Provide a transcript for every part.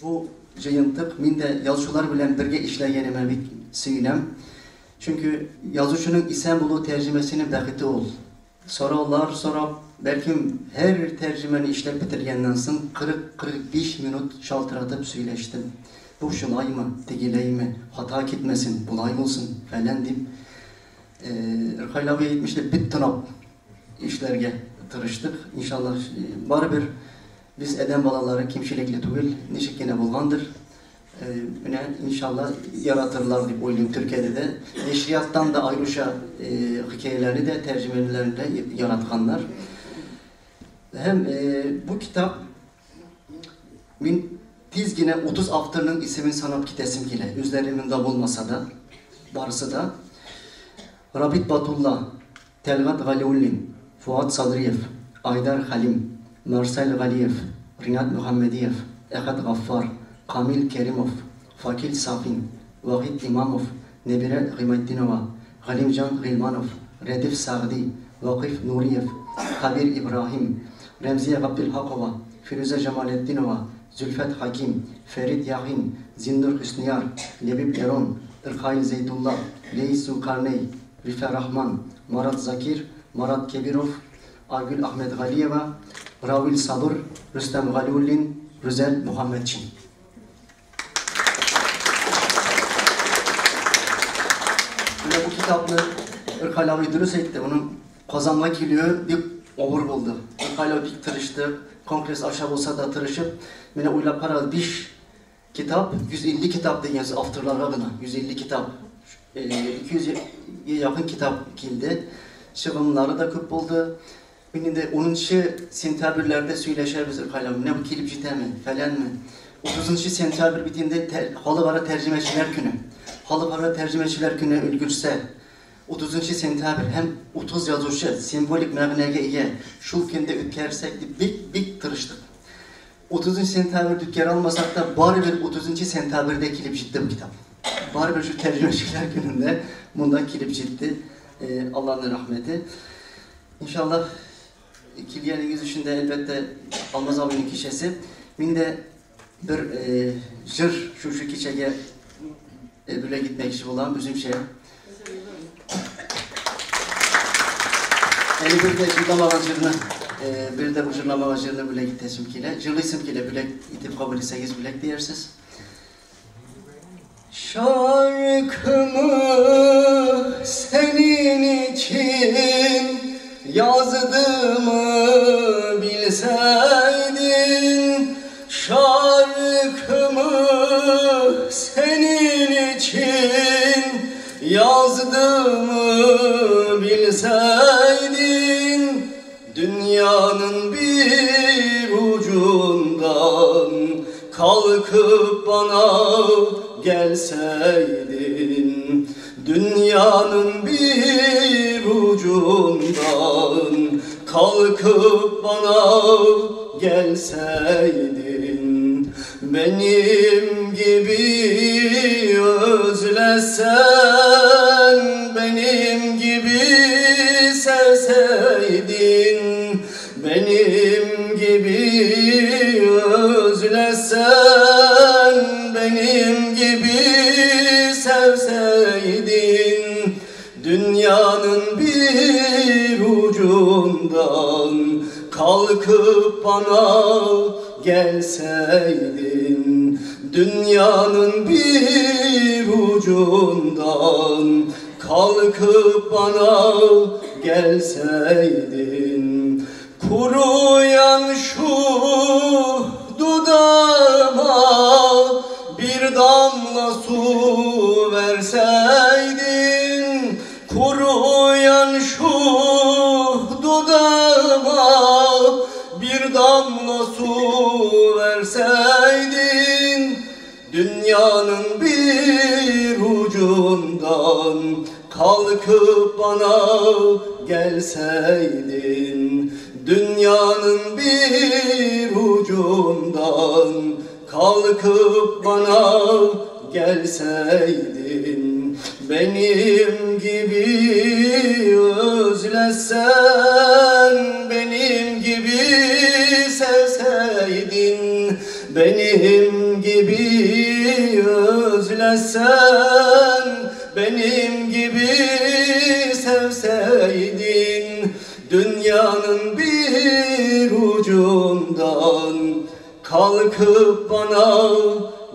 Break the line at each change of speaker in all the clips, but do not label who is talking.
Bu jıyıntık minde yazıcılar bilen birge işleyenime bir süylem. Çünkü yazıcının İstanbul'u tercümesinin bekiti ol. Sonra belki her tercümeni işlep bitirgenden sonra 40-45 minut şaltıratıp söyleştim. Bu şulay mı, digiley mi, hata gitmesin, bulay olsun falan deyip Rıkaylavi'ye gitmişti, bit tınap işlerge tırıştık. İnşallah bari bir biz eden balaları kimçilikli tüvil neşikine bulgandır. İnşallah yaratırlar deyip oylayayım Türkiye'de de. Neşriyattan da ayrışa hikayelerini de tercümelerini de yaratkanlar. Hem bu kitap min tizgine 30 avtırının isimin sanat kitesim kile. Üzlerimin de bulmasa da, barısı da. Rabit Batullah, Telgat Galiullin, Fuat Sadriyev, Aydar Halim, Marcel Galiyev, Rinat Muhammediyev, Ehad Gaffar, Kamil Kerimov, Fakil Safin, Vahid İmamov, Nebire Gıymettinova, Halimcan Gılmanov, Redif Sağdi, Vakif Nuriyev, Kabir İbrahim, Remziye Abdülhakova, Firuze Cemalettinova, Zülfet Hakim, Ferit Yahin, Zindur Hüsniyar, Lebib Eron, Irkayl Zeydullah, Reis Zulkarney, Rife Rahman, Marat Zakir, Marat Kebirov, Aygül Ahmet Galiyeva, Ravil Sabır, Rüstem Galiullin, Rüzel Muhammedçin. Bu kitabını Irkaylavi dürüst etti. Onun kazanma geliyor, bir olur buldu. Irkaylavi bir tırıştı, kongres aşağı olsa da tırışıp, bana uyla para 5 kitap, 150 kitap diyeceğiz afterlara kadar, 150 kitap. 200'e yakın kitap kildi. Şıvımları da köp oldu. Benim de 10. sentyabrlerde söyleşeriz Irkaylavi. Ne bu kilip cidden mi, falan mı? 30. sentyabr bittiğinde Halıvara Tercümeçiler Günü. Halıvara Tercümeçiler Günü ülgürse 30. sentyabr hem 30 yazıcı sembolik mevnege iyi şul kendi ütkersek bik tırıştık. 30. sentyabr dükker almasak da bari bir 30. sentyabr'de kilip ciddi bu kitap. Bari bir şu tercümeçiler gününde bundan kilip ciddi. Allah'ın rahmeti. İnşallah Kilye'nin yüzüşünde elbette Almaz abinin kişisi. Minde bir jır şu kiçege böyle gitmek için olan bizim şey. Bir de jırlama vazirine, bir de bu jırlama vazirine böyle gittesim kile. Jırlısım kile böyle itip kabul 8 bilek diyersiz. Şarkımı senin için yazdığımı bilseydin, şarkımı senin için yazdığımı bilseydin, dünyanın bir ucundan kalkıp bana gelseydin, dünyanın bir ucundan kalkıp bana gelseydin, benim gibi özlesen, benim gibi sevseydin, benim gibi özlesen, benim gibi sevseydin, dünyanın bir ucundan kalkıp bana gelseydin, dünyanın bir ucundan kalkıp bana gelseydin, kuruyan şu dudağıma bir damla su verseydin, kuruyan şu dudağıma bir damla su verseydin, dünyanın bir ucundan kalkıp bana gelseydin, dünyanın bir ucundan kalkıp bana gelseydin, benim gibi özlesen, benim gibi sevseydin, benim benim gibi özlesen, benim gibi sevseydin, dünyanın bir ucundan kalkıp bana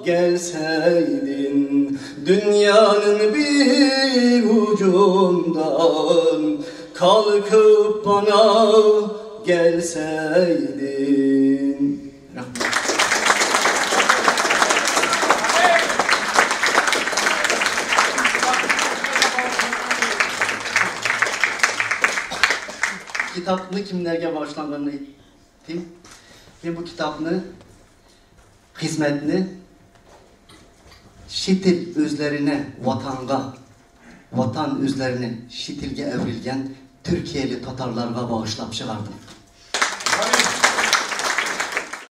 gelseydin, dünyanın bir ucundan kalkıp bana gelseydin. Kitabını kimlerge bağışlandığını ettim. Ve bu kitabını, hizmetini şitil üzerine vatanga, vatan üzerine şitilge evrilgen Türkiye'li Tatarlarga bağışlap çıkardım.